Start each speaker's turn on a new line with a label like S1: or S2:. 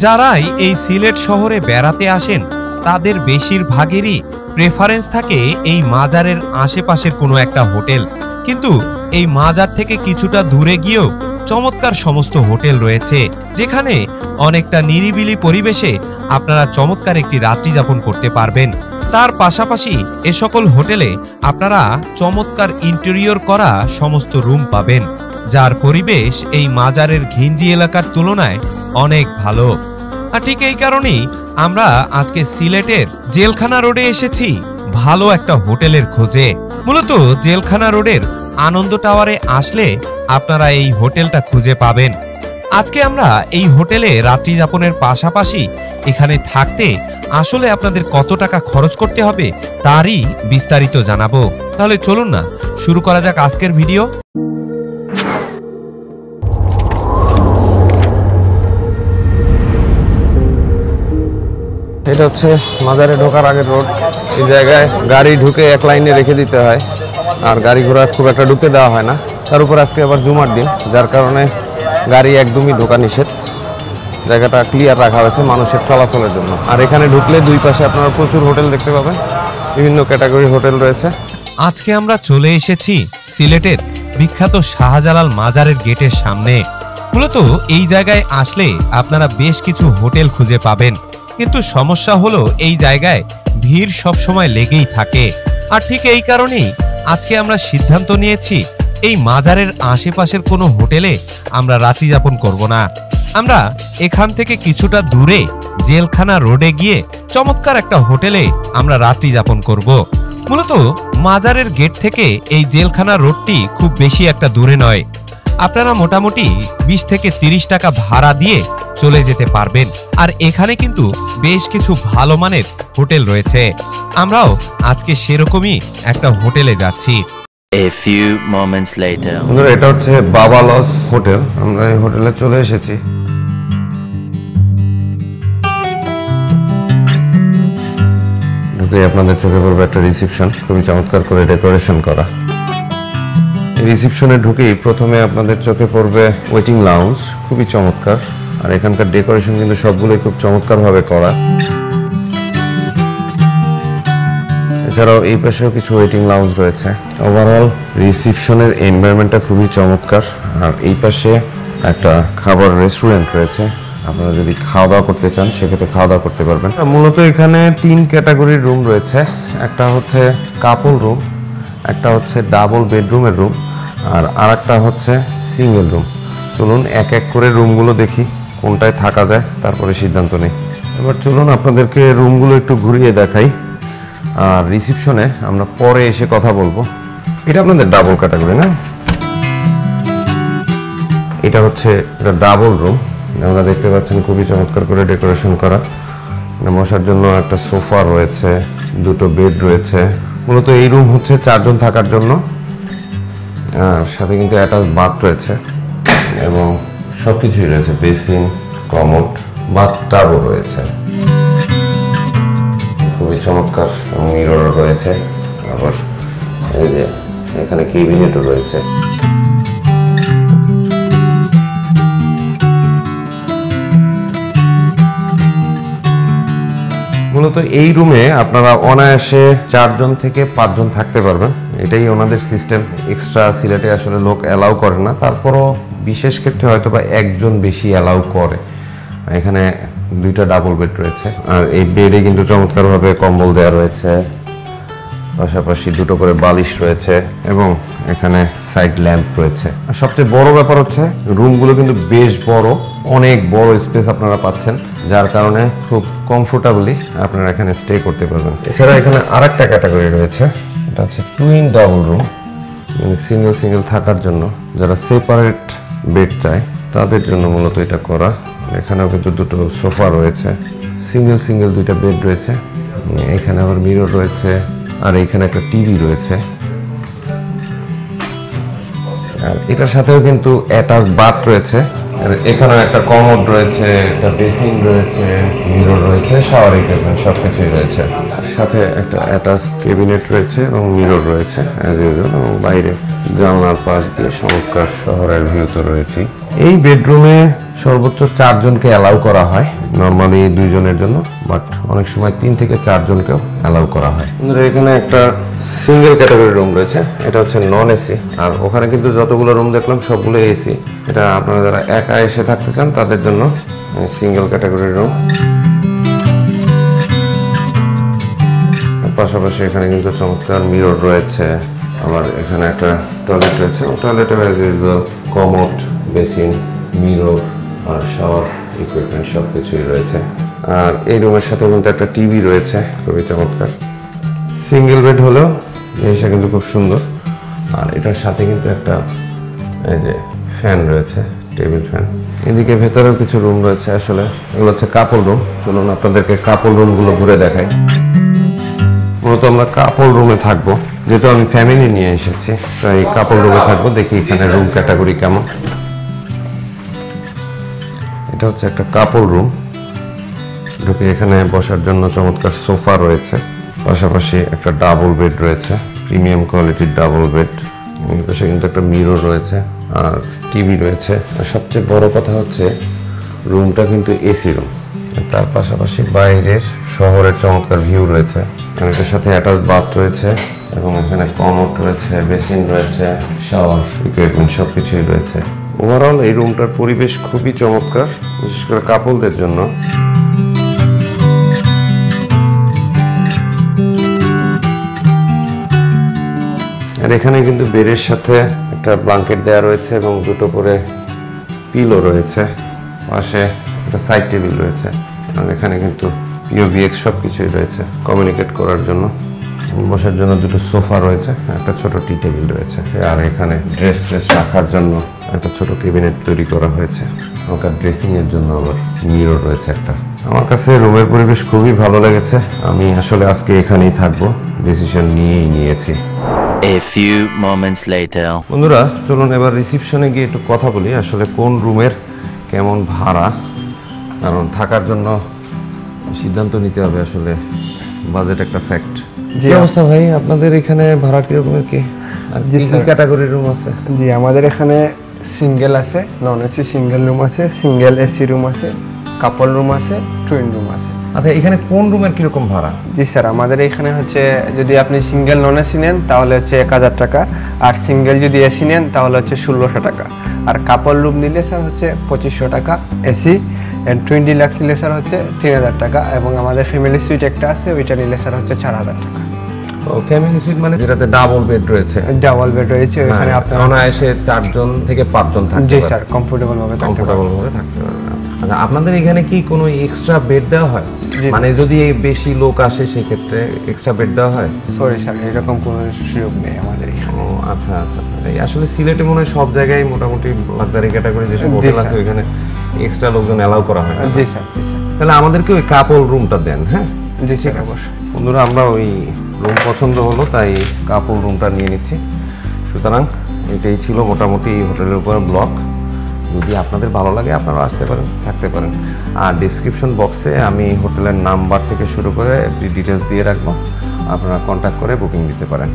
S1: যারাই এই সিলেট শহরে বেড়াতে আসেন তাদের বেশিরভাগেরই প্রেফারেন্স থাকে এই মাজারের আশেপাশের কোনো একটা হোটেল। কিন্তু এই মাজার থেকে কিছুটা দূরে গিয়েও চমৎকার সমস্ত হোটেল রয়েছে, যেখানে অনেকটা নিরিবিলি পরিবেশে আপনারা চমৎকার একটি রাত্রি যাপন করতে পারবেন। তার পাশাপাশি এ সকল হোটেলে আপনারা চমৎকার ইন্টেরিয়র করা সমস্ত রুম পাবেন, যার পরিবেশ এই মাজারের ঘিঞ্জি এলাকার তুলনায় অনেক ভালো। আর ঠিক এই কারণেই আমরা আজকে সিলেটের জেলখানা রোডে এসেছি ভালো একটা হোটেলের খোঁজে। মূলত জেলখানা রোডের আনন্দ টাওয়ারে আসলে আপনারা এই হোটেলটা খুঁজে পাবেন। আজকে আমরা এই হোটেলে রাত্রি যাপনের পাশাপাশি এখানে থাকতে আসলে আপনাদের কত টাকা খরচ করতে হবে তারই বিস্তারিত জানাবো। তাহলে চলুন না শুরু করা যাক আজকের ভিডিও।
S2: এটা হচ্ছে মাজারে ঢোকার আগের রোড। এই জায়গায় গাড়ি ঢুকে এক লাইনে রেখে দিতে হয়, আর গাড়ি ঘোড়া খুব একটা ঢুকতে দেওয়া হয় না। তার উপর আজকে আবার জুমার দিন, যার কারণে গাড়ি একদমই ঢোকা নিষেধ। জায়গাটা ক্লিয়ার রাখা হয়েছে মানুষের চলাচলের জন্য। আর এখানে ঢুকলে দুই পাশে আপনারা প্রচুর হোটেল দেখতে পাবেন, বিভিন্ন ক্যাটাগরি হোটেল রয়েছে।
S1: আজকে আমরা চলে এসেছি সিলেটের বিখ্যাত শাহজালাল মাজারের গেটের সামনে। মূলত এই জায়গায় আসলে আপনারা বেশ কিছু হোটেল খুঁজে পাবেন, কিন্তু সমস্যা হলো এই জায়গায় ভিড় সবসময় লেগেই থাকে। আর ঠিক এই কারণেই আজকে আমরা সিদ্ধান্ত নিয়েছি এই মাজারের আশেপাশের কোনো হোটেলে আমরা রাত্রি যাপন করব না। আমরা এখান থেকে কিছুটা দূরে জেলখানা রোডে গিয়ে চমৎকার একটা হোটেলে আমরা রাত্রি যাপন করব। মূলত মাজারের গেট থেকে এই জেলখানা রোডটি খুব বেশি একটা দূরে নয়, আপনারা মোটামুটি 20 থেকে 30 টাকা ভাড়া দিয়ে চলে যেতে পারবেন। আর এখানে কিন্তু বেশ কিছু ভালো মানের হোটেল রয়েছে। আমরাও আজকে সেরকমই একটা হোটেলে যাচ্ছি।
S3: A few moments later.
S2: এটা হচ্ছে বাবা লজ হোটেল। আমরা এই হোটেলে চলে এসেছি। ঢুকে আপনাদের চোখে পড়বে একটা রিসেপশন, খুবই চমৎকার করে ডেকোরেশন করা। এই রিসেপশনে ঢুকেই প্রথমে আপনাদের চোখে পড়বে ওয়েটিং লাউঞ্জ, খুবই চমৎকার। আর এখানকার ডেকোরেশন কিন্তু সবগুলোই খুব চমৎকারভাবে করা। এছাড়াও এই পাশেও কিছু ওয়েটিং লাউঞ্জ রয়েছে। ওভারঅল রিসেপশনের এনভায়রনমেন্টটা খুবই চমৎকার। আর এই পাশে একটা খাবার রেস্টুরেন্ট রয়েছে, আপনারা যদি খাওয়া দাওয়া করতে চান সেক্ষেত্রে খাওয়া দাওয়া করতে পারবেন। মূলত এখানে 3 ক্যাটাগরির রুম রয়েছে। একটা হচ্ছে কাপল রুম, একটা হচ্ছে ডাবল বেডরুমের রুম, আর আরেকটা হচ্ছে সিঙ্গেল রুম। চলুন এক এক করে রুমগুলো দেখি, কোনটায় থাকা যায় তারপরে সিদ্ধান্ত নেই। এবার চলুন আপনাদেরকে রুমগুলো একটু ঘুরিয়ে দেখাই, আর রিসেপশনে আমরা পরে এসে কথা বলবো। এটা আপনাদের ডাবল ক্যাটাগরি না? এটা হচ্ছে এটা ডাবল রুম। আপনারা দেখতে পাচ্ছেন খুবই চমৎকার করে ডেকোরেশন করা। বসার জন্য একটা সোফা রয়েছে, 2টো বেড রয়েছে। মূলত এই রুম হচ্ছে 4 জন থাকার জন্য, আর সাথে কিন্তু অ্যাটাচ বাথ রয়েছে এবং সবকিছুই রয়েছে, বেসিন, কমোড, বাথটাবও রয়েছে। খুবই চমৎকার মিরর রয়েছে। আবার এই যে এখানে ক্যাবিনেটও রয়েছে। মূলত এই রুমে আপনারা অনায়াসে 4 জন থেকে 5 জন থাকতে পারবেন, এটাই ওনাদের সিস্টেম। এক্সট্রা সিলেটে আসলে লোক অ্যালাউ করে না, তারপরও বিশেষ ক্ষেত্রে হয়তো বা 1 জন বেশি অ্যালাউ করে। এখানে 2টা ডাবল বেড রয়েছে, আর এই বেডে কিন্তু চমৎকারভাবে কম্বল দেওয়া রয়েছে, পাশাপাশি 2টো করে বালিশ রয়েছে এবং এখানে সাইড ল্যাম্প রয়েছে। আর সবচেয়ে বড় ব্যাপার হচ্ছে রুমগুলো কিন্তু বেশ বড়, অনেক বড় স্পেস আপনারা পাচ্ছেন, যার কারণে খুব কমফোর্টেবলি আপনারা এখানে স্টে করতে পারবেন। এছাড়া এখানে আরেকটা ক্যাটাগরি রয়েছে, এটা হচ্ছে টুইন ডাবল রুম, মানে সিঙ্গেল থাকার জন্য। যারা সেপারেট বেড চায় তাদের জন্য মূলত এটা করা। এখানেও কিন্তু 2টো সোফা রয়েছে, সিঙ্গেল 2টা বেড রয়েছে। এখানে আবার মিরর রয়েছে, আর এখানে একটা টিভি রয়েছে। আর এটার সাথেও কিন্তু অ্যাটাচ বাথ রয়েছে। এখানে একটা কমোড রয়েছে, একটা বেসিন রয়েছে, মিরর রয়েছে, শাওয়ার ইকুইপমেন্ট সবকিছুই রয়েছে। সাথে একটা অ্যাটাচ ক্যাবিনেট রয়েছে এবং মিরর রয়েছে অ্যাজ ইউজুয়াল। এবং বাইরে জানলার পাশ দিয়ে চমৎকার শহরের ভিউ তো রয়েছেই। এই বেডরুমে সর্বোচ্চ 4 জনকে অ্যালাউ করা হয়, নর্মালি 2 জনের জন্য, বাট অনেক সময় 3 থেকে 4 জনকেও অ্যালাউ করা হয়। এখানে একটা সিঙ্গেল ক্যাটাগরি রুম রয়েছে, এটা হচ্ছে নন এসি। আর ওখানে কিন্তু যতগুলো রুম দেখলাম সবগুলো এসি। এটা আপনারা যারা একা এসে থাকতে চান তাদের জন্য সিঙ্গেল ক্যাটাগরি রুম। পাশাপাশি এখানে কিন্তু চমৎকার মিরর রয়েছে, আবার এখানে একটা টয়লেট রয়েছে। টয়লেটে as usual commode, basin, mirror আর শাওয়ার ইকুইপমেন্ট সব কিছুই রয়েছে। আর এই রুমের সাথে কিন্তু একটা টিভি রয়েছে, খুবই চমৎকার। সিঙ্গেল বেড হলেও জিনিসটা কিন্তু খুব সুন্দর। আর এটার সাথে কিন্তু একটা এই যে ফ্যান রয়েছে, টেবিল ফ্যান। এদিকে ভেতরেও কিছু রুম রয়েছে, আসলে এগুলো হচ্ছে কাপল রুম। চলুন আপনাদেরকে কাপল রুমগুলো ঘুরে দেখাই। মূলত আমরা কাপল রুমে থাকবো, যেহেতু আমি ফ্যামিলি নিয়ে এসেছি, তাই কাপল রুমে থাকবো। দেখি এখানে রুম ক্যাটাগরি কেমন। এটা হচ্ছে একটা কাপল রুম। ঢুকে এখানে বসার জন্য চমৎকার সোফা রয়েছে, পাশাপাশি একটা ডাবল বেড রয়েছে, প্রিমিয়াম কোয়ালিটির ডাবল বেড। এই পাশে কিন্তু একটা মিরর রয়েছে আর টিভি রয়েছে। আর সবচেয়ে বড় কথা হচ্ছে রুমটা কিন্তু এসি রুম। তার পাশাপাশি বাইরের শহরের চমৎকার ভিউ রয়েছে। এটার সাথে অ্যাটাচ বাথ রয়েছে এবং এখানে কমোড রয়েছে, বেসিন রয়েছে, শাওয়ার ইকুইপমেন্ট সব কিছুই রয়েছে। ওভারঅল এই রুমটার পরিবেশ খুবই চমৎকার, বিশেষ করে কাপলদের জন্য। আর এখানে কিন্তু বেডের সাথে একটা ব্ল্যাঙ্কেট দেওয়া রয়েছে এবং দুটো করে পিলো রয়েছে। পাশে একটা সাইড টেবিল রয়েছে। আর এখানে কিন্তু পিওভিএক্স সব কিছুই রয়েছে কমিউনিকেট করার জন্য। বসার জন্য দুটো সোফা রয়েছে, একটা ছোট টি টেবিল রয়েছে। আর এখানে ড্রেস রাখার জন্য একটা ছোট ক্যাবিনেট তৈরি করা হয়েছে। আমার ড্রেসিং এর জন্য আবার মিরর রয়েছে একটা। আমার কাছে রুমের পরিবেশ খুবই ভালো লেগেছে। আমি আসলে আজকে এখানেই থাকবো, ডিসিশন নিয়েই নিয়েছি।
S3: A few moments later.
S2: বন্ধুরা চলুন এবার রিসিপশনে গিয়ে একটু কথা বলি, আসলে কোন রুমের কেমন ভাড়া। কারণ থাকার জন্য সিদ্ধান্ত নিতে হবে, আসলে বাজেট একটা ফ্যাক্ট।
S4: জি
S2: কি অবস্থা ভাই, আপনাদের এখানে ভাড়া কিরকমের কি? আর
S4: জি
S2: কি
S4: স্যার।
S2: ক্যাটাগরির রুম আছে?
S4: জি আমাদের এখানে সিঙ্গেল আছে, নন এসি সিঙ্গেল রুম আছে, সিঙ্গেল এসি রুম আছে, কাপল রুম আছে, টুইন রুম আছে।
S2: আচ্ছা এখানে কোন রুমের কিরকম ভাড়া?
S4: জি স্যার, আমাদের এখানে হচ্ছে যদি আপনি সিঙ্গেল নন এসি নেন তাহলে হচ্ছে 1000 টাকা, আর সিঙ্গেল যদি এসি নেন তাহলে হচ্ছে 1600 টাকা, আর কাপল রুম নিলে স্যার হচ্ছে 2500 টাকা এসি, এন্ড 20 লাখ নিলে স্যার হচ্ছে 3000 টাকা, এবং আমাদের ফ্যামিলি সুইট একটা আছে, ওইটা নিলে স্যার হচ্ছে 4000 টাকা।
S2: ও ফ্যামিলি সুইট মানে যেটাতে ডাবল বেড রয়েছে?
S4: ডাবল বেড রয়েছে, ওইখানে আপনার
S2: অনায়াসে 4 জন থেকে 5 জন থাকতে
S4: জি
S2: পারে।
S4: স্যার কমফোর্টেবল ভাবে থাকতে
S2: কমফোর্টেবল
S4: পারবেন।
S2: ভাবে থাকতে পারবেন। আচ্ছা আপনাদের এখানে কি কোনো এক্সট্রা বেড দেওয়া হয়?
S4: জি।
S2: মানে যদি বেশি লোক আসে সেই ক্ষেত্রে এক্সট্রা বেড দেওয়া হয়?
S4: সরি স্যার, এরকম কোনো সুযোগ নেই আমাদের এখানে।
S2: ও আচ্ছা আচ্ছা। এই আসলে সিলেটে মনে হয় সব জায়গায় মোটামুটি লাক্সারি ক্যাটাগরি যেসব
S4: জি,
S2: হোটেল আছে
S4: স্যার।
S2: ওইখানে এক্সট্রা লোকজন অ্যালাউ করা হয় না?
S4: জি স্যার, জি স্যার।
S2: তাহলে আমাদেরকে ওই কাপল রুমটা দেন। হ্যাঁ
S4: জি স্যার অবশ্যই।
S2: বন্ধুরা আমরা ওই রুম পছন্দ হলো তাই কাপল রুমটা নিয়ে নিচ্ছি। সুতরাং এটাই ছিল মোটামুটি হোটেলের উপর ব্লগ। যদি আপনাদের ভালো লাগে আপনারা আসতে পারেন, থাকতে পারেন। আর ডিসক্রিপশন বক্সে আমি হোটেলের নাম্বার থেকে শুরু করে ডিটেলস দিয়ে রাখবো, আপনারা কন্ট্যাক্ট করে বুকিং দিতে পারেন।